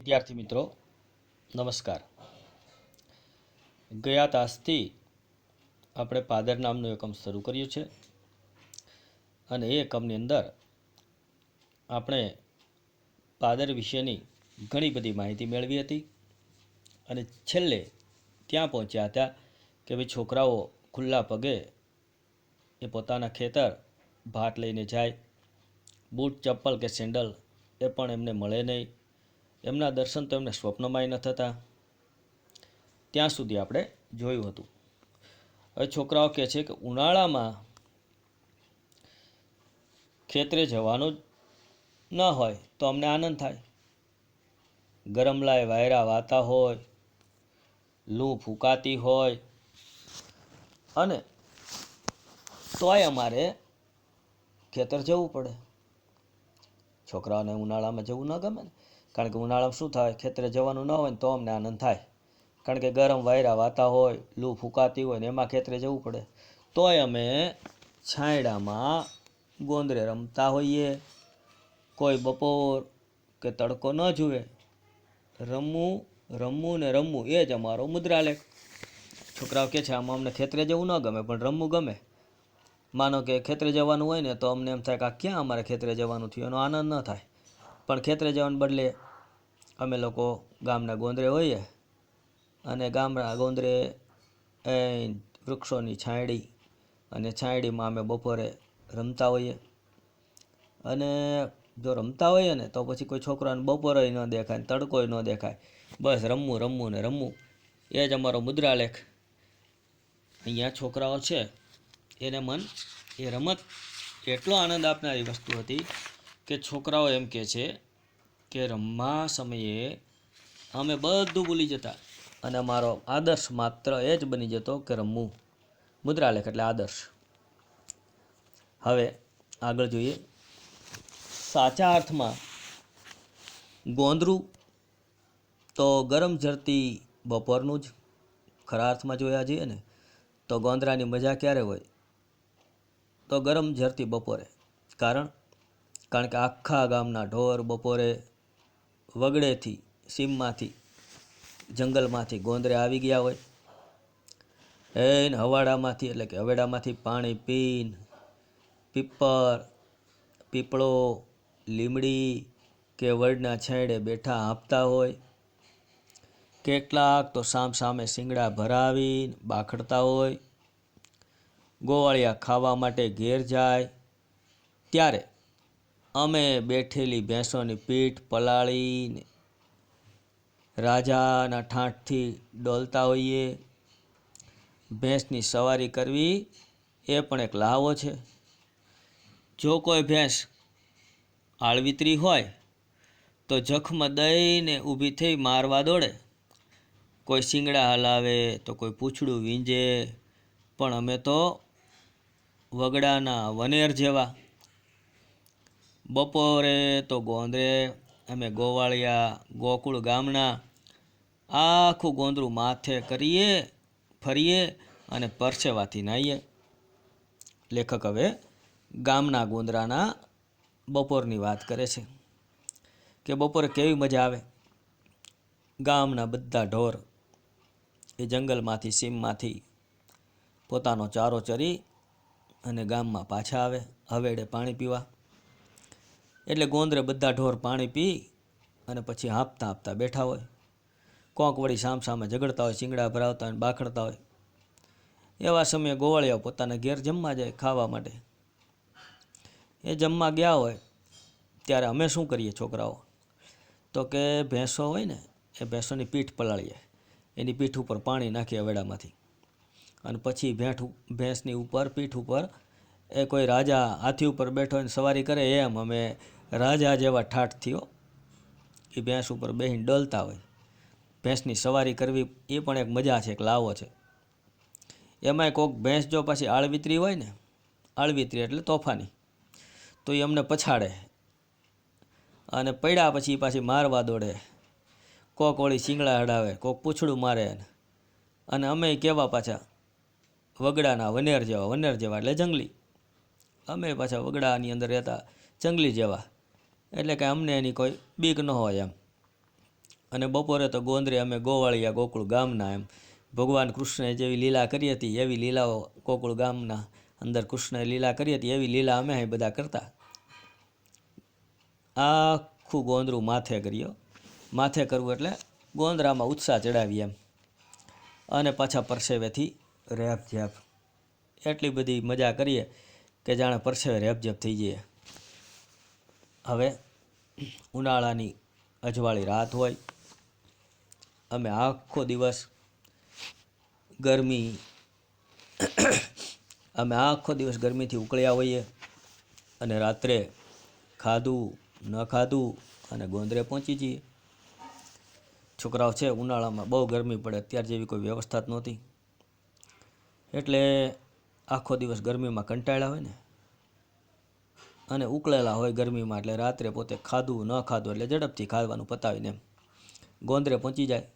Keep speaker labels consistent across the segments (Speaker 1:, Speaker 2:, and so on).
Speaker 1: વિદ્યાર્થી મિત્રો નમસ્કાર। ગયા તાસથી આપણે પાદર નામનું એકમ શરૂ કર્યું છે અને એ એકમની અંદર આપણે પાદર વિશેની ઘણી બધી માહિતી મેળવી હતી અને છેલ્લે ત્યાં પહોંચ્યા હતા કે ભાઈ છોકરાઓ ખુલ્લા પગે એ પોતાના ખેતર ભાત લઈને જાય, બૂટ ચપ્પલ કે સેન્ડલ એ પણ એમને મળે નહીં, એમના દર્શન તો એમને સ્વપ્નમાંય ન થતા, ત્યાં સુધી આપણે જોયું હતું। હવે છોકરાઓ કહે છે કે ઉનાળામાં ખેતરે જવાનું ન હોય તો અમને આનંદ થાય, ગરમલાય વાયરા વાતા હોય, લૂ ફૂંકાતી હોય અને તોય અમારે ખેતર જવું પડે। છોકરાઓને ઉનાળામાં જવું ન ગમે ને, કારણ કે ઉનાળામાં શું થાય, ખેતરે જવાનું ન હોય ને તો અમને આનંદ થાય, કારણ કે ગરમ વાયરા વાતા હોય, લૂ ફૂંકાતી હોય ને એમાં ખેતરે જવું પડે। તોય અમે છાંયડામાં ગોંદરે રમતા હોઈએ, કોઈ બપોર કે તડકો ન જુએ, રમવું રમવું ને રમવું એ જ અમારો મુદ્રાલેખ। છોકરાઓ કહે છે આમાં અમને ખેતરે જવું ન ગમે પણ રમવું ગમે। માનો કે ખેતરે જવાનું હોય ને તો અમને એમ થાય કે આ ક્યાં અમારે ખેતરે જવાનું થયું, એનો આનંદ ન થાય, પણ ખેતરે જવાને બદલે અમે લોકો ગામના ગોંદરે હોઈએ અને ગામના ગોંદરે વૃક્ષોની છાંયડી અને છાંયડીમાં અમે બપોરે રમતા હોઈએ। અને જો રમતા હોઈએ ને તો પછી કોઈ છોકરાને બપોરે ન દેખાય, તડકોય ન દેખાય, બસ રમવું રમવું ને રમવું એ જ અમારો મુદ્રાલેખ। અહીંયા છોકરાઓ છે એને મન એ રમત એટલો આનંદ આપનારી વસ્તુ હતી કે છોકરાઓ એમ કહે છે કે રમવા સમયે અમે બધું ભૂલી જતા અને અમારો આદર્શ માત્ર એ જ બની જતો કે રમવું। મુદ્રાલેખ એટલે આદર્શ। હવે આગળ જોઈએ, સાચા અર્થમાં ગોંદરું તો ગરમ ઝરતી બપોરનું જ, ખરા અર્થમાં જોયા જઈએ ને તો ગોંદરાની મજા ક્યારે હોય, તો ગરમ ઝરતી બપોરે। કારણ કે આખા ગામના ઢોર બપોરે વગડેથી, સીમમાંથી, જંગલમાંથી ગોંદરે આવી ગયા હોય, એને હવાડામાંથી એટલે કે હવેડામાંથી પાણી પીને પીપર, પીપળો, લીમડી કે વડના છાંયડે બેઠા હાંફતા હોય, કેટલાક તો સામે શિંગડા ભરાવીને બાખડતા હોય, ગોવાળિયા ખાવા માટે ઘેર જાય ત્યારે અમે બેઠેલી ભેંસોની પીઠ પલાળીને રાજાના ઠાંઠથી ડોલતા હોઈએ। ભેંસની સવારી કરવી એ પણ એક લહાવો છે। જો કોઈ ભેંસ આળવિતરી હોય તો જખમાં દઈને ઊભી થઈ મારવા દોડે, કોઈ શિંગડા હલાવે તો કોઈ પૂંછડું વીંજે, પણ અમે તો વગડાના વનેર જેવા। બપોરે તો ગોંદરે અમે ગોવાળિયા ગોકુળ ગામના આખું ગોંદરું માથે કરીએ, ફરીએ અને પરસેવાથી નાહીએ। લેખક હવે ગામના ગોંદરાના બપોરની વાત કરે છે કે બપોરે કેવી મજા આવે। ગામના બધા ઢોર એ જંગલમાંથી, સીમમાંથી પોતાનો ચારો ચરી અને ગામમાં પાછા આવે હવેડે પાણી પીવા, એટલે ગોંદરે બધા ઢોર પાણી પી અને પછી હાંફતા હાંફતા બેઠા હોય, કોંક વળી સામે ઝઘડતા હોય, શિંગડા ભરાવતા હોય, બાખડતા હોય। એવા સમયે ગોવાળિયા પોતાના ઘેર જમવા જાય ખાવા માટે। એ જમવા ગયા હોય ત્યારે અમે શું કરીએ છોકરાઓ, તો કે ભેંસો હોય ને એ ભેંસોની પીઠ પલાળીએ, એની પીઠ ઉપર પાણી નાખીએ વેડામાંથી, અને પછી ભેંસની ઉપર પીઠ ઉપર એ કોઈ રાજા હાથી ઉપર બેઠો હોય સવારી કરે એમ અમે રાજા જેવા ઠાઠથી એ ભેંસ ઉપર બેસીને ડોલતા હોય। ભેંસની સવારી કરવી એ પણ એક મજા છે, એક લાવો છે। એમાંય કોઈક ભેંસ જો પાછી આળવિતરી હોય ને, આળવિતરી એટલે તોફાની, તો એ અમને પછાડે અને પડ્યા પછી પાછી મારવા દોડે, કોક વળી શિંગડા હડાવે, કોક પૂંછડું મારે, અને અમે કેવા પાછા વગડાના વનેર જેવા એટલે જંગલી, અમે પાછા વગડાની અંદર રહેતા જંગલી જેવા, એટલે કે અમને એની કોઈ બીક ન હોય એમ। અને બપોરે તો ગોંદરે અમે ગોવાળિયા ગોકુળ ગામના એમ ભગવાન કૃષ્ણએ જેવી લીલા કરી હતી એવી લીલાઓ ગોકુળ ગામના અંદર કૃષ્ણએ લીલા કરી હતી એવી લીલા અમે અહીં બધા કરતા. આખું ગોંદરું માથે કર્યો. માથે કરવું એટલે ગોંદરામાં ઉત્સાહ ચડાવીએ એમ, અને પાછા પરસેવેથી રેપઝેપ. એટલી બધી મજા કરીએ કે જાણે પરસેવે રેપઝેપ થઈ જઈએ. હવે ઉનાળાની અજવાળી રાત હોય, અમે આખો દિવસ ગરમીથી ઉકળ્યા હોઈએ, અને રાત્રે ખાધું ન ખાધું અને ગોંદરે પહોંચી જઈએ. છોકરાઓ છે, ઉનાળામાં બહુ ગરમી પડે, અત્યાર જેવી કોઈ વ્યવસ્થા જ નહોતી, એટલે આખો દિવસ ગરમીમાં કંટાળ્યા હોય ને, અને ઉકળેલા હોય ગરમીમાં, એટલે રાત્રે પોતે ખાધું ન ખાધું એટલે ઝડપથી ખાવાનું પતાવીને એમ ગોંદરે પહોંચી જાય.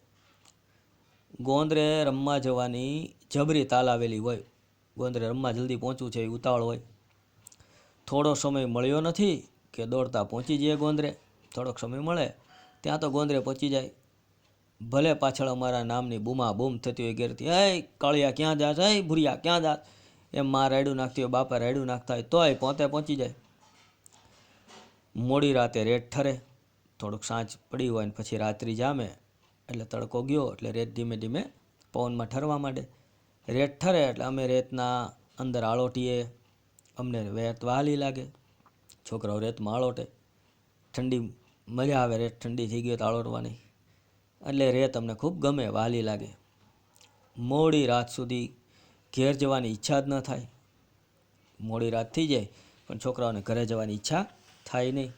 Speaker 1: ગોંદરે રમવા જવાની જબરી તાલાવેલી હોય. ગોંદરે રમવા જલ્દી પહોંચવું છે એ ઉતાવળ હોય. થોડો સમય મળ્યો નથી કે દોડતા પહોંચી જઈએ ગોંદરે. થોડોક સમય મળે ત્યાં તો ગોંદરે પહોંચી જાય. ભલે પાછળ અમારા નામની બૂમા બૂમ થતી હોય ઘેરથી, હે કાળિયા ક્યાં જાસ, હે ભૂરિયા ક્યાં જાસ, એમ માં રાયડું નાખતી હોય, બાપા રાયડું નાખતા હોય, તોય પોતે પહોંચી જાય. મોડી રાતે રેત ઠરે, થોડુંક સાંજ પડી હોય ને પછી રાત્રિ જામે એટલે તડકો ગયો એટલે રેત ધીમે ધીમે પવનમાં ઠરવા માંડે. રેત ઠરે એટલે અમે રેતના અંદર આળોટીએ. અમને રેત વહાલી લાગે, છોકરાઓ રેતમાં આળોટે. ઠંડી મજા આવે, રેત ઠંડી થઈ ગઈ તો આળોટવાની, એટલે રેત અમને ખૂબ ગમે, વહાલી લાગે. મોડી રાત સુધી ઘેર જવાની ઈચ્છા જ ન થાય. મોડી રાત થઈ જાય પણ છોકરાઓને ઘરે જવાની ઈચ્છા થાય નહીં.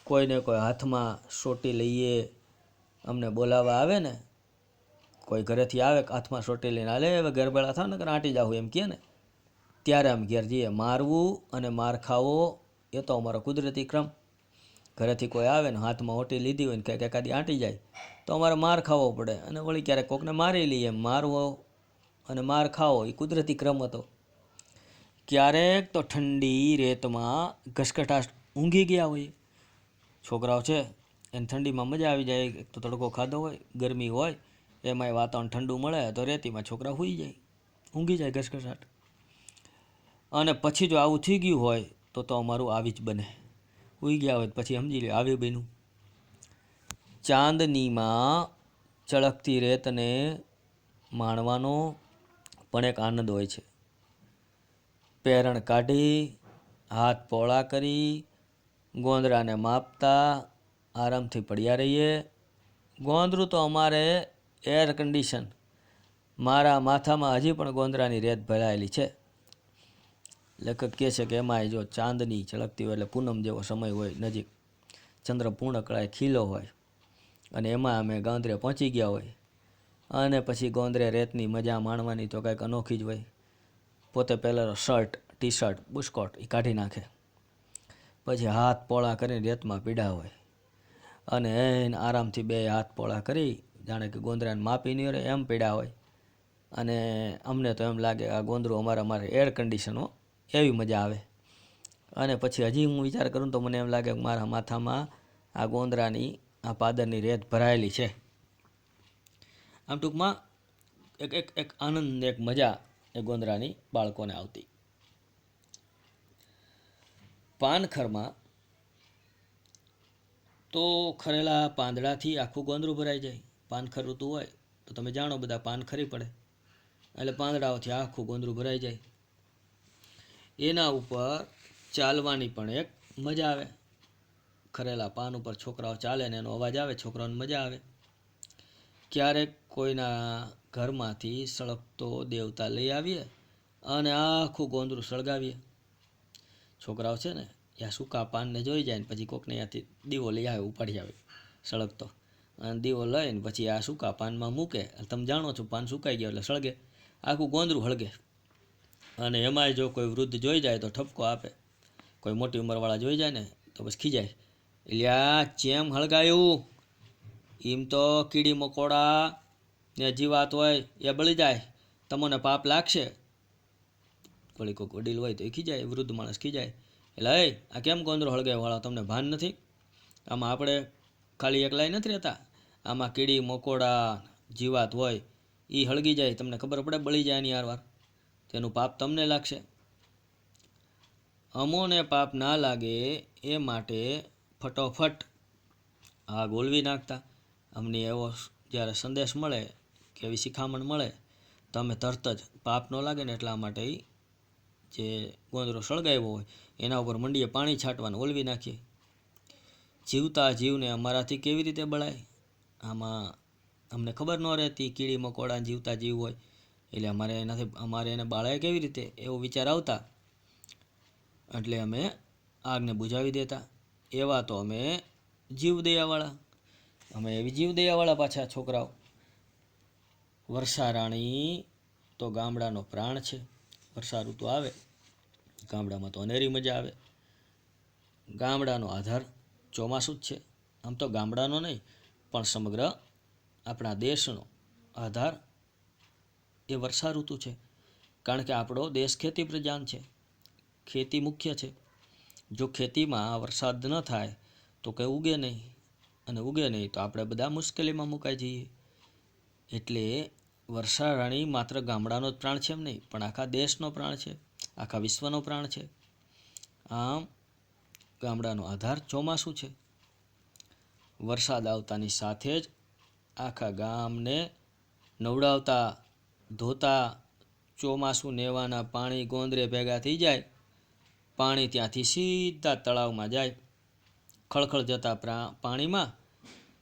Speaker 1: કોઈને કોઈ હાથમાં સોટી લઈએ, અમને બોલાવવા આવે ને, કોઈ ઘરેથી આવે હાથમાં સોટી લઈને, હાલે હવે ઘર ભેળા થાવ ને કે આંટી જાવું એમ કહે ને, ત્યારે અમે ઘેર જઈએ. મારવું અને માર ખાવો એ તો અમારો કુદરતી ક્રમ. ઘરેથી કોઈ આવે ને હાથમાં ઓટી લીધી હોય ને કંઈક એકાદી આંટી જાય તો અમારે માર ખાવો પડે, અને વળી ક્યારેક કોકને મારી લઈએ. મારવો અને માર ખાવો એ કુદરતી ક્રમ હતો. ક્યારેક તો ઠંડી રેતમાં ઘસઘટાશ ઊંઘી ગયા હોય. છોકરાઓ છે એને ઠંડીમાં મજા આવી જાય. એક તો તડકો ખાધો હોય, ગરમી હોય, એમાંય વાતાવરણ ઠંડુ મળે તો રેતીમાં છોકરા સૂઈ જાય, ઊંઘી જાય ઘસઘસાટ. અને પછી જો આવું થઈ ગયું હોય તો અમારું આવી જ બને. સૂઈ ગયા હોય પછી સમજી લે આવી બન્યું. ચાંદનીમાં ચળકતી રેતને માણવાનો પણ એક આનંદ હોય છે. પેરણ કાઢી, હાથ પોળા કરી, ગોંદરાને માપતા આરામથી પડ્યા રહીએ. ગોંદરું તો અમારે એર કન્ડિશન. મારા માથામાં હજી પણ ગોંદરાની રેત ભરાયેલી છે. લેખક કહે છે કે એમાંય જો ચાંદની ચળકતી હોય એટલે પૂનમ જેવો સમય હોય નજીક, ચંદ્ર પૂર્ણ કળાએ ખીલો હોય, અને એમાં અમે ગોંદરે પહોંચી ગયા હોય, અને પછી ગોંદરે રેતની મજા માણવાની તો કંઈક અનોખી જ હોય. પોતે પહેલેલો શર્ટ, ટી શર્ટ, બુશકોટ એ કાઢી નાખે, પછી હાથ પોળા કરીને રેતમાં પીડા હોય, અને એને આરામથી બે હાથ પોળા કરી જાણે કે ગોંદરાને માપી નહીં રહે એમ પીડા હોય. અને અમને તો એમ લાગે આ ગોંદરું અમારે એર કન્ડિશનો, એવી મજા આવે. અને પછી હજી હું વિચાર કરું તો મને એમ લાગે કે મારા માથામાં આ ગોંદરાની આ પાદરની રેત ભરાયેલી છે. આમ ટૂંકમાં એક આનંદ, એક મજા એ ગોંદરાની બાળકોને આવતી. પાનખરમાં તો ખરેલા પાંદડાથી આખું ગોંદરું ભરાઈ જાય. પાનખર ઋતુ હોય તો તમે જાણો બધા પાન ખરી પડે એટલે પાંદડાઓથી આખું ગોંદરું ભરાઈ જાય. એના ઉપર ચાલવાની પણ એક મજા આવે. ખરેલા પાન ઉપર છોકરાઓ ચાલે ને એનો અવાજ આવે, છોકરાઓને મજા આવે. ક્યારેક કોઈના ઘરમાંથી સળગતો દેવતા લઈ આવીએ અને આખું ગોંદરું સળગાવીએ. છોકરાઓ છે ને એ સૂકા પાનને જોઈ જાય ને પછી કોકને ત્યાંથી દીવો લઈ આવે, ઉપાડી આવે સળગતો, અને દીવો લઈને પછી આ સૂકા પાનમાં મૂકે. તમે જાણો છો પાન સુકાઈ ગયો એટલે સળગે, આખું ગોંદરું હળગે. અને એમાંય જો કોઈ વૃદ્ધ જોઈ જાય તો ઠપકો આપે. કોઈ મોટી ઉંમરવાળા જોઈ જાય ને તો પછી ખીજાય, એટલે આ ચેમ હળગાયું, એમ તો કીડી મકોડા ને જીવાત હોય એ બળી જાય, તમને પાપ લાગશે. વળી કોઈક વડીલ હોય તો એ ખીજાય, વૃદ્ધ માણસ ખીજાય, એટલે આ કેમ ગોંદરો હળગાવ્યો વાળા, તમને ભાન નથી? આમાં આપણે ખાલી એકલાય નથી રહેતા, આમાં કીડી મકોડા જીવાત હોય એ હળગી જાય, તમને ખબર પડે, બળી જાય એની હારવાર, તેનું પાપ તમને લાગશે. અમોને પાપ ના લાગે એ માટે ફટોફટ આગ ઓલવી નાખતા. અમને એવો જ્યારે સંદેશ મળે કે એવી શિખામણ મળે તો અમે તરત જ પાપ ન લાગે ને એટલા માટે જે ગોંદરો સળગાવ્યો હોય એના ઉપર મંડીએ પાણી છાંટવાનું, ઓલવી નાખીએ. જીવતા જીવને અમારાથી કેવી રીતે બળાય? આમાં અમને ખબર ન રહેતી કીડી મકોડા જીવતા જીવ હોય એટલે અમારે એને બાળાય કેવી રીતે, એવો વિચાર આવતા. એટલે અમે આગને બુઝાવી દેતા. એવા તો અમે જીવદયાવાળા, અમે એવી જીવદયાવાળા પાછા છોકરાઓ. વર્ષા રાણી તો ગામડાનો પ્રાણ છે. વર્ષા ઋતુ આવે ગામડામાં તો અનેરી મજા આવે. ગામડાનો આધાર ચોમાસું જ છે. આમ તો ગામડાનો નહીં પણ સમગ્ર આપણા દેશનો આધાર એ વર્ષા ઋતુ છે. કારણ કે આપણો દેશ ખેતી પ્રધાન છે, ખેતી મુખ્ય છે. જો ખેતીમાં વરસાદ ન થાય તો કંઈ ઉગે નહીં, અને ઉગે નહીં તો આપણે બધા મુશ્કેલીમાં મુકાઈ જઈએ. એટલે વર્ષા રાણી માત્ર ગામડાનો જ પ્રાણ છે એમ નહીં, પણ આખા દેશનો પ્રાણ છે, આખા વિશ્વનો પ્રાણ છે. આમ ગામડાનો આધાર ચોમાસું છે. વરસાદ આવતાની સાથે જ આખા ગામને નવડાવતા, ધોતા, ચોમાસું નેવાના પાણી ગોંદરે ભેગા થઈ જાય. પાણી ત્યાંથી સીધા તળાવમાં જાય. ખળખળ જતા પાણીમાં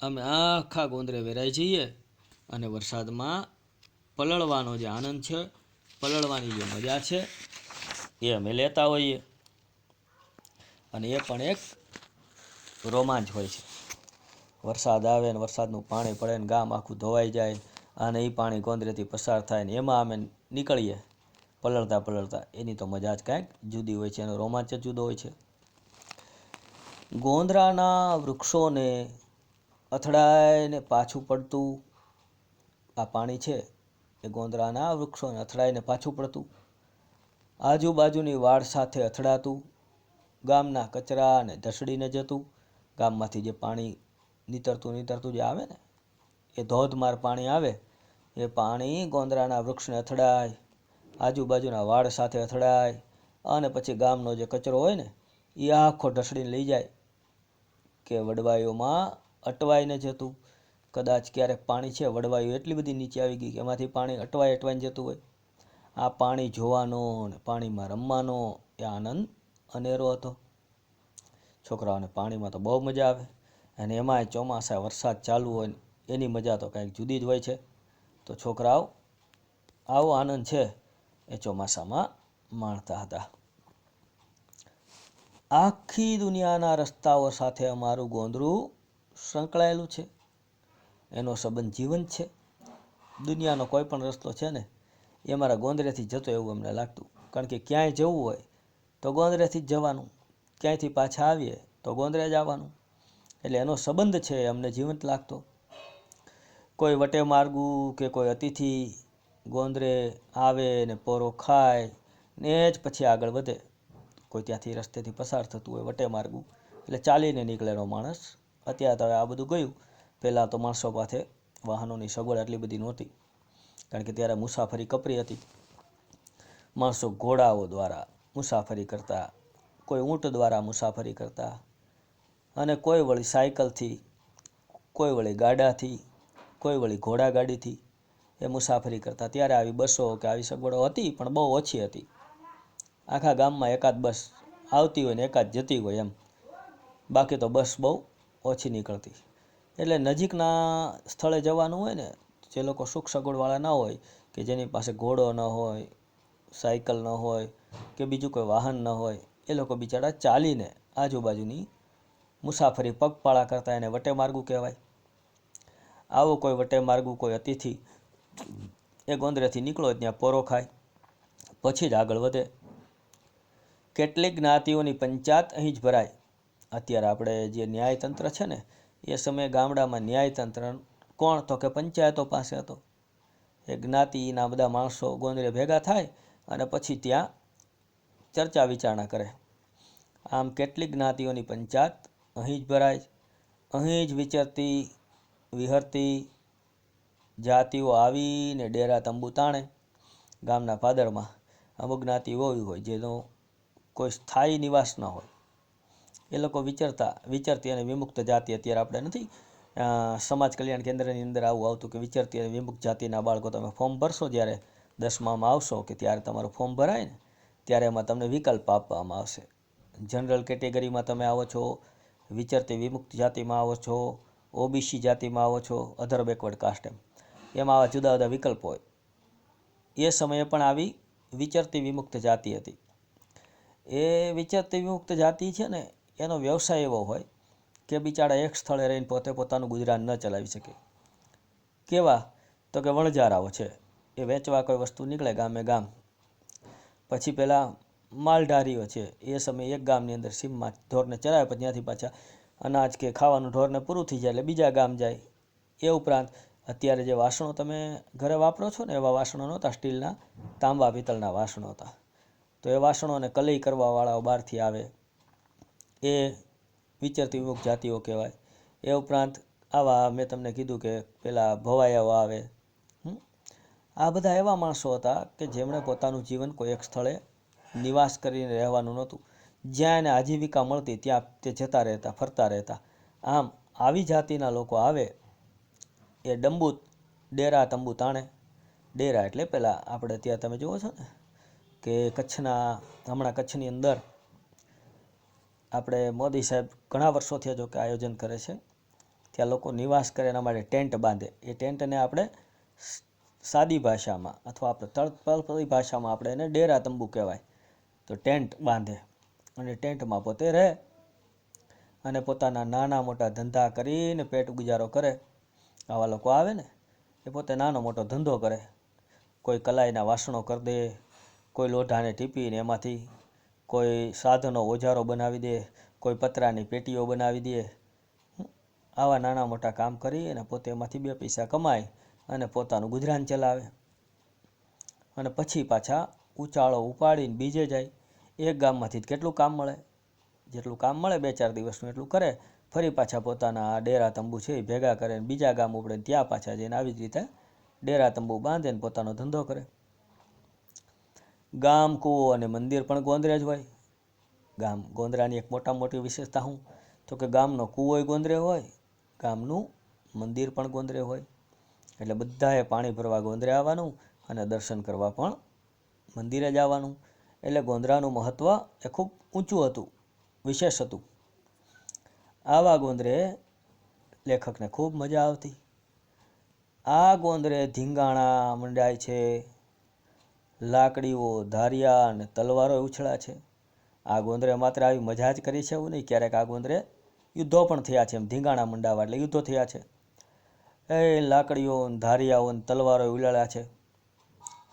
Speaker 1: અમે આખા ગોંદરે વેરાઈ જઈએ અને વરસાદમાં પલળવાનો જે આનંદ છે, પલળવાની જે મજા છે એ અમે લેતા હોઈએ. અને એ પણ એક રોમાંચ હોય છે. વરસાદ આવે ને વરસાદનું પાણી પડે ને ગામ આખું ધોવાઈ જાય અને એ પાણી ગોંદરેથી પસાર થાય ને એમાં અમે નીકળીએ પલળતા પલળતા. એની તો મજા જ કાંઈક જુદી હોય છે, એનો રોમાંચ જ જુદો હોય છે. ગોંદરાના વૃક્ષોને અથડાઈને પાછું પડતું આ પાણી છે એ ગોંદરાના વૃક્ષોને અથડાઈને પાછું પડતું, આજુબાજુની વાડ સાથે અથડાતું, ગામના કચરાને ધસડીને જતું. ગામમાંથી જે પાણી નીતરતું જે આવે ને એ ધોધમાર પાણી આવે, એ પાણી ગોંદરાના વૃક્ષને અથડાય, આજુબાજુના વાડ સાથે અથડાય અને પછી ગામનો જે કચરો હોય ને એ આખો ઢસડીને લઈ જાય કે વડવાઈઓમાં અટવાઈને જતું. કદાચ ક્યારેક પાણી છે વડવાઈઓ એટલી બધી નીચે આવી ગઈ કે એમાંથી પાણી અટવાઈને જતું હોય. આ પાણી જોવાનો ને પાણીમાં રમવાનો એ આનંદ અનેરો હતો. છોકરાઓને પાણીમાં તો બહુ મજા આવે, અને એમાંય ચોમાસા વરસાદ ચાલુ હોય ને એની મજા તો કંઈક જુદી જ હોય છે. તો છોકરાઓ આવો આનંદ છે એ ચોમાસામાં માણતા હતા. આખી દુનિયાના રસ્તાઓ સાથે અમારું ગોંદરું સંકળાયેલું છે. એનો સંબંધ જીવંત છે. દુનિયાનો કોઈ પણ રસ્તો છે ને એ અમારા ગોંદરેથી જતો એવું અમને લાગતું. કારણ કે ક્યાંય જવું હોય તો ગોંદરેથી જ જવાનું, ક્યાંયથી પાછા આવીએ તો ગોંદરે જ આવવાનું. એટલે એનો સંબંધ છે એ અમને જીવંત લાગતો. કોઈ વટે માર્ગું કે કોઈ અતિથિ ગોંદરે આવે ને પોરો ખાય ને જ પછી આગળ વધે. કોઈ ત્યાંથી રસ્તેથી પસાર થતું હોય વટે માર્ગું એટલે ચાલીને નીકળેલો માણસ. અત્યારે તો આ બધું ગયું. પહેલાં તો માણસો પાસે વાહનોની સગવડ આટલી બધી નહોતી, કારણ કે ત્યારે મુસાફરી કપરી હતી. માણસો ઘોડાઓ દ્વારા મુસાફરી કરતા, કોઈ ઊંટ દ્વારા મુસાફરી કરતા, અને કોઈ વળી સાયકલથી, કોઈ વળી ગાડાથી, કોઈ વળી ઘોડાગાડીથી એ મુસાફરી કરતા. ત્યારે આવી બસો કે આવી સગવડો હતી પણ બહુ ઓછી હતી. આખા ગામમાં એકાદ બસ આવતી હોય ને એકાદ જતી હોય એમ, બાકી તો બસ બહુ ઓછી નીકળતી. એટલે નજીકના સ્થળે જવાનું હોય ને, જે લોકો સુખ સગવડવાળા ના હોય, કે જેની પાસે ઘોડો ન હોય, સાયકલ ન હોય કે બીજું કોઈ વાહન ન હોય, એ લોકો બિચારા ચાલીને આજુબાજુની મુસાફરી પગપાળા કરતા, એને વટે માર્ગું કહેવાય. આવો કોઈ વટે માર્ગું કોઈ અતિથિ એ ગોંદરેથી નીકળો ત્યાં પોરો ખાય, પછી જ આગળ વધે. કેટલીક જ્ઞાતિઓની પંચાયત અહીં જ ભરાય. અત્યારે આપણે જે ન્યાયતંત્ર છે ને, એ સમયે ગામડામાં ન્યાયતંત્ર કોણ તો કે પંચાયતો પાસે હતો. એ જ્ઞાતિના બધા માણસો ગોંદરે ભેગા થાય અને પછી ત્યાં ચર્ચા વિચારણા કરે. આમ કેટલીક જ્ઞાતિઓની પંચાયત અહીં જ ભરાય. અહીં જ વિચરતી વિહરતી જાતિઓ આવીને ડેરા તંબુ તાણે. ગામના પાદરમાં અમુક જ્ઞાતિ એવી હોય જેનો કોઈ સ્થાયી નિવાસ ન હોય, એ લોકો વિચરતી અને વિમુક્ત જાતિ. અત્યારે આપણે નથી સમાજ કલ્યાણ કેન્દ્રની અંદર આવું આવતું કે વિચરતી અને વિમુક્ત જાતિના બાળકો, તમે ફોર્મ ભરશો જ્યારે 10મામાં આવશો કે ત્યારે તમારું ફોર્મ ભરાય ને ત્યારે એમાં તમને વિકલ્પ આપવામાં આવશે. જનરલ કેટેગરીમાં તમે આવો છો, વિચરતી વિમુક્ત જાતિમાં આવો છો, ઓબીસી જાતિમાં આવો છો, અધર બેકવર્ડ કાસ્ટ, એમાં આવા જુદા જુદા વિકલ્પો હોય. એ સમયે પણ આવી વિચરતી વિમુક્ત જાતિ હતી. એ વિચરતી વિમુક્ત જાતિ છે ને, એનો વ્યવસાય એવો હોય કે બિચારા એક સ્થળે રહીને પોતે પોતાનું ગુજરાન ન ચલાવી શકે. કેવા તો કે વણજારાઓ છે, એ વેચવા કોઈ વસ્તુ નીકળે ગામે ગામ. પછી પેલા માલધારીઓ છે, એ સમયે એક ગામની અંદર સીમમાં ઢોરને ચરાવે, પછી ત્યાંથી પાછા અનાજ કે ખાવાનું ઢોરને પૂરું થઈ જાય એટલે બીજા ગામ જાય. એ ઉપરાંત અત્યારે જે વાસણો તમે ઘરે વાપરો છો ને, એવા વાસણો નહોતા, સ્ટીલના તાંબા પિત્તળના વાસણો હતા. તો એ વાસણોને કલઈ કરવાવાળાઓ બહારથી આવે, એ વિચરતી વિમુક્ત જાતિઓ કહેવાય. એ ઉપરાંત આવા મેં તમને કીધું કે પેલા ભવાયાઓ આવે. આ બધા એવા માણસો હતા કે જેમણે પોતાનું જીવન કોઈ એક સ્થળે નિવાસ કરીને રહેવાનું નહોતું. જ્યાં એને આજીવિકા મળતી ત્યાં તે જતા રહેતા, ફરતા રહેતા. આમ આવી જાતિના લોકો આવે એ ડેરા તંબુ તાણે. ડેરા એટલે પેલા આપણે ત્યાં તમે જુઓ છો ને કે હમણાં કચ્છની અંદર આપણે મોદી સાહેબ ઘણા વર્ષોથી જો કે આયોજન કરે છે, ત્યાં લોકો નિવાસ કરે એના માટે ટેન્ટ બાંધે. એ ટેન્ટને આપણે સાદી ભાષામાં અથવા આપણે તળપદી ભાષામાં આપણે એને ડેરા તંબુ કહેવાય. તો ટેન્ટ બાંધે અને ટેન્ટમાં પોતે રહે અને પોતાના નાના મોટા ધંધા કરીને પેટ ગુજારો કરે. આવા લોકો આવે ને એ પોતે નાનો મોટો ધંધો કરે. કોઈ કલાઈના વાસણો કરી દે, કોઈ લોઢાને ટીપીને એમાંથી કોઈ સાધનો ઓજારો બનાવી દે, કોઈ પતરાની પેટીઓ બનાવી દે. આવા નાના મોટા કામ કરી અને પોતે એમાંથી 2 પૈસા કમાય અને પોતાનું ગુજરાન ચલાવે. અને પછી પાછા ઉચાળો ઉપાડીને બીજે જાય. એક ગામમાંથી કેટલું કામ મળે, જેટલું કામ મળે 2-4 દિવસનું એટલું કરે, ફરી પાછા પોતાના ડેરા તંબુ છે એ ભેગા કરે ને બીજા ગામ ઉપડે, ત્યાં પાછા જઈને આવી જ રીતે ડેરા તંબુ બાંધે ને પોતાનો ધંધો કરે. ગામ, કૂવો અને મંદિર પણ ગોંદરે જ હોય. ગોંદરાની એક મોટી વિશેષતા શું તો કે ગામનો કૂવોય ગોંદરે હોય, ગામનું મંદિર પણ ગોંદરે હોય. એટલે બધાએ પાણી ભરવા ગોંદરે આવવાનું અને દર્શન કરવા પણ મંદિરે જ આવવાનું. એટલે ગોંદરાનું મહત્ત્વ એ ખૂબ ઊંચું હતું, વિશેષ હતું. આવા ગોંદરે લેખકને ખૂબ મજા આવતી. આ ગોંદરે ધીંગાણા મંડાય છે, લાકડીઓ, ધારિયા અને તલવારો ઉછળ્યા છે. આ ગોંદરે માત્ર આવી મજા જ કરી છે એવું નહીં, ક્યારેક આ ગોંદરે યુદ્ધો પણ થયા છે. એમ ધીંગાણા મંડાવા એટલે યુદ્ધો થયા છે. એ લાકડીઓ, ધારિયાઓ અને તલવારો ઉલાળ્યા છે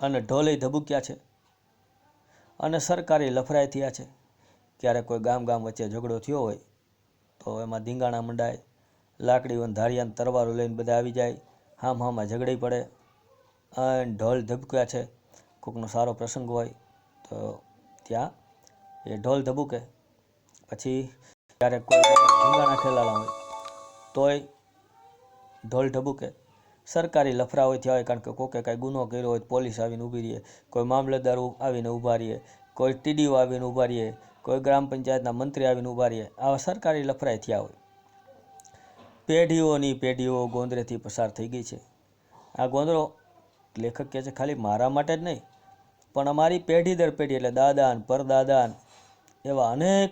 Speaker 1: અને ઢોલે ધબૂક્યા છે અને સરકારી લફરાઈ થયા છે. ક્યારેક કોઈ ગામ વચ્ચે ઝઘડો થયો હોય તો એમાં ધીંગાણા મંડાય, લાકડીઓ, ધારિયા, તલવારો લઈને બધા આવી જાય, હામાં ઝઘડી પડે અને ઢોલ ધબક્યા છે. કોઈકનો સારો પ્રસંગ હોય તો ત્યાં એ ઢોલ ધબૂકે. પછી ક્યારેક કોઈ ધીંગાણા ખેલાડા હોય તોય ઢોલ ધબૂકે. સરકારી લફરા હોય થયા હોય, કારણ કે કોકે કાંઈ ગુનો કર્યો હોય, પોલીસ આવીને ઊભી રહે, કોઈ મામલતદાર આવીને ઊભા રહે, કોઈ ટીડીઓ આવીને ઊભા રહે, કોઈ ગ્રામ પંચાયતના મંત્રી આવીને ઊભા રહે. આવા સરકારી લફરાઈ થયા હોય. પેઢીઓની પેઢીઓ ગોંદરેથી પસાર થઈ ગઈ છે. આ ગોંદરો લેખક કહે છે ખાલી મારા માટે જ નહીં, પણ અમારી પેઢી દર પેઢી એટલે દાદા ને પરદાદા એવા અનેક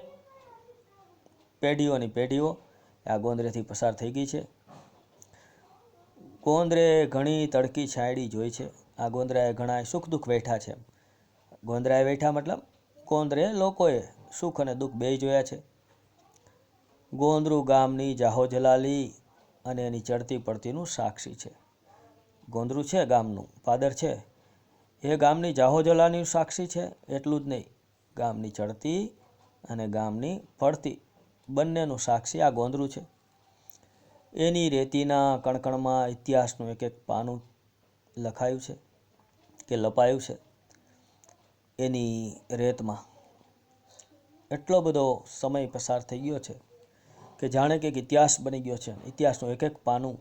Speaker 1: પેઢીઓની પેઢીઓ આ ગોંદરેથી પસાર થઈ ગઈ છે. ગોંદરે ઘણી તડકી છાંયડી જોઈ છે. આ ગોંદરાએ ઘણા સુખ દુઃખ વેઠા છે. ગોંદરાએ વેઠા મતલબ ગોંદરે લોકોએ સુખ અને દુઃખ બેય જોયા છે. ગોંદરું ગામની જાહો જલાલી અને એની ચડતી પડતીનું સાક્ષી છે. ગોંદરું છે ગામનું પાદર છે, એ ગામની જાહો જલાલીનું સાક્ષી છે. એટલું જ નહીં, ગામની ચડતી અને ગામની પડતી બંનેનું સાક્ષી આ ગોંદરું છે. એની રેતીના કણકણમાં ઇતિહાસનું એક પાનું લખાયું છે કે લપાયું છે. એની રેતમાં એટલો બધો સમય પસાર થઈ ગયો છે કે જાણે કે ઇતિહાસ બની ગયો છે. ઇતિહાસનું એક પાનું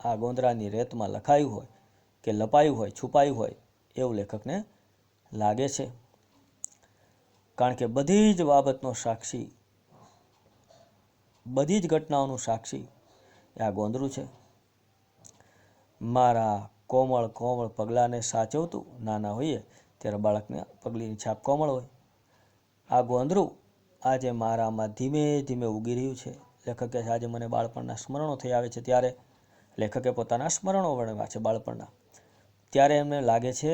Speaker 1: આ ગોંદરાની રેતમાં લખાયું હોય કે લપાયું હોય, છુપાયું હોય એવું લેખકને લાગે છે. કારણ કે બધી જ બાબતનો સાક્ષી, બધી જ ઘટનાઓનું સાક્ષી એ આ ગોંદરું છે. મારા કોમળ કોમળ પગલાંને સાચવતું, નાના હોઈએ ત્યારે બાળકને પગલીની છાપ કોમળ હોય. આ ગોંદરું આજે મારામાં ધીમે ધીમે ઉગી રહ્યું છે. લેખક કહે છે આજે મને બાળપણના સ્મરણો થઈ આવે છે. ત્યારે લેખકે પોતાના સ્મરણો વર્ણવ્યા છે બાળપણના. ત્યારે એમને લાગે છે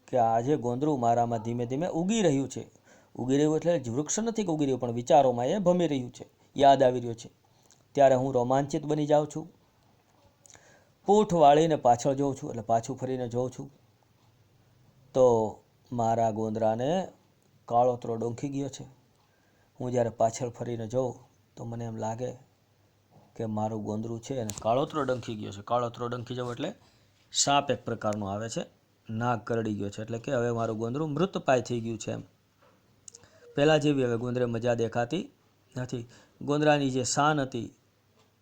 Speaker 1: કે આજે ગોંદરું મારામાં ધીમે ધીમે ઉગી રહ્યું છે. ઉગી રહ્યું એટલે વૃક્ષ નથી કે ઉગી રહ્યું, પણ વિચારોમાં એ ભમી રહ્યું છે, યાદ આવી રહ્યું છે. ત્યારે હું રોમાંચિત બની જાઉં છું. પૂંઠ વાળીને પાછળ જોઉં છું, એટલે પાછું ફરીને જોઉં છું તો મારા ગોંદરાને કાળોતરો ડોંખી ગયો છે. હું જ્યારે પાછળ ફરીને જોઉં તો મને એમ લાગે કે મારું ગોંદરું છે અને કાળોતરો ડંખી ગયો છે. કાળોતરો ડંખી જવો એટલે સાપ એક પ્રકારનો આવે છે, નાક કરડી ગયો છે, એટલે કે હવે મારું ગોંદરું મૃતપાય થઈ ગયું છે. એમ પહેલાં જેવી હવે ગોંદરે મજા દેખાતી નથી. ગોંદરાની જે શાન હતી,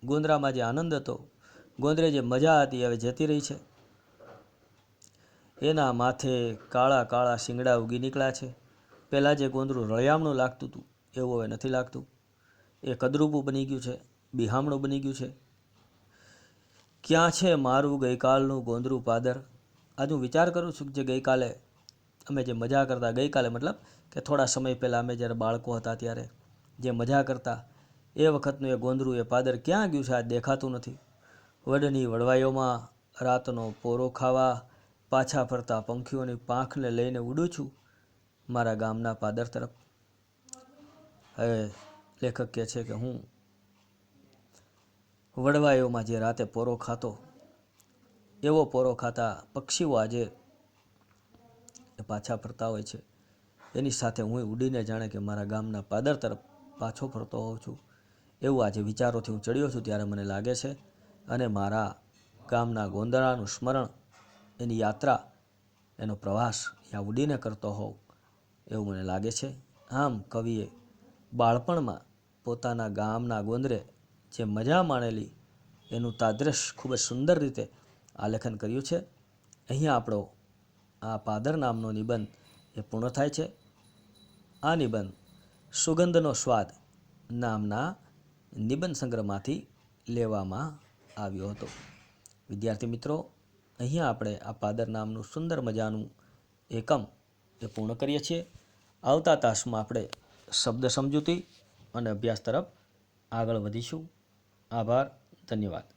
Speaker 1: ગોંદરામાં જે આનંદ હતો, ગોંદરે જે મજા હતી હવે જતી રહી છે. એના માથે કાળા કાળા શિંગડા ઉગી નીકળ્યા છે. પહેલાં જે ગોંદરું રળિયામણું લાગતું હતું એવું હવે નથી લાગતું. એ કદરૂપું બની ગયું છે, બિહામણું બની ગયું છે. ક્યાં છે મારું ગઈકાલનું ગોંદરું પાદર? આજ હું વિચાર કરું છું કે જે ગઈકાલે અમે જે મજા કરતા, ગઈકાલે મતલબ કે થોડા સમય પહેલાં અમે જ્યારે બાળકો હતા ત્યારે જે મજા કરતા એ વખતનું એ ગોંદરું, એ પાદર ક્યાં ગયું છે? આજ દેખાતું નથી. વડની વડવાઈઓમાં રાતનો પોરો ખાવા પાછા ફરતા પંખીઓની પાંખને લઈને ઉડું છું મારા ગામના પાદર તરફ. હવે લેખક કહે છે કે હું વડવાઈઓમાં જે રાતે પોરો ખાતો, એવો પોરો ખાતા પક્ષીઓ આજે એ પાછા ફરતા હોય છે. એની સાથે હું ઉડીને જાણે કે મારા ગામના પાદર તરફ પાછો ફરતો હોઉં છું. એવું આજે વિચારોથી હું ચડ્યો છું ત્યારે મને લાગે છે. અને મારા ગામના ગોંદરાનું સ્મરણ, એની યાત્રા, એનો પ્રવાસ ત્યાં ઉડીને કરતો હોઉં એવું મને લાગે છે. આમ કવિએ બાળપણમાં પોતાના ગામના ગોંદરે જે મજા માણેલી એનું તાદ્રશ ખૂબ જ સુંદર રીતે આલેખન કર્યું છે. અહીંયા આપણો આ પાદર નામનો નિબંધ એ પૂર્ણ થાય છે. આ નિબંધ સુગંધનો સ્વાદ નામના નિબંધ સંગ્રહમાંથી લેવામાં આવ્યો હતો. વિદ્યાર્થી મિત્રો, અહીંયા આપણે આ પાદર નામનું સુંદર મજાનું એકમ એ પૂર્ણ કરીએ છીએ. આવતા તાસમાં આપણે શબ્દ સમજૂતી અને અભ્યાસ તરફ આગળ વધીશું. આભાર, ધન્યવાદ.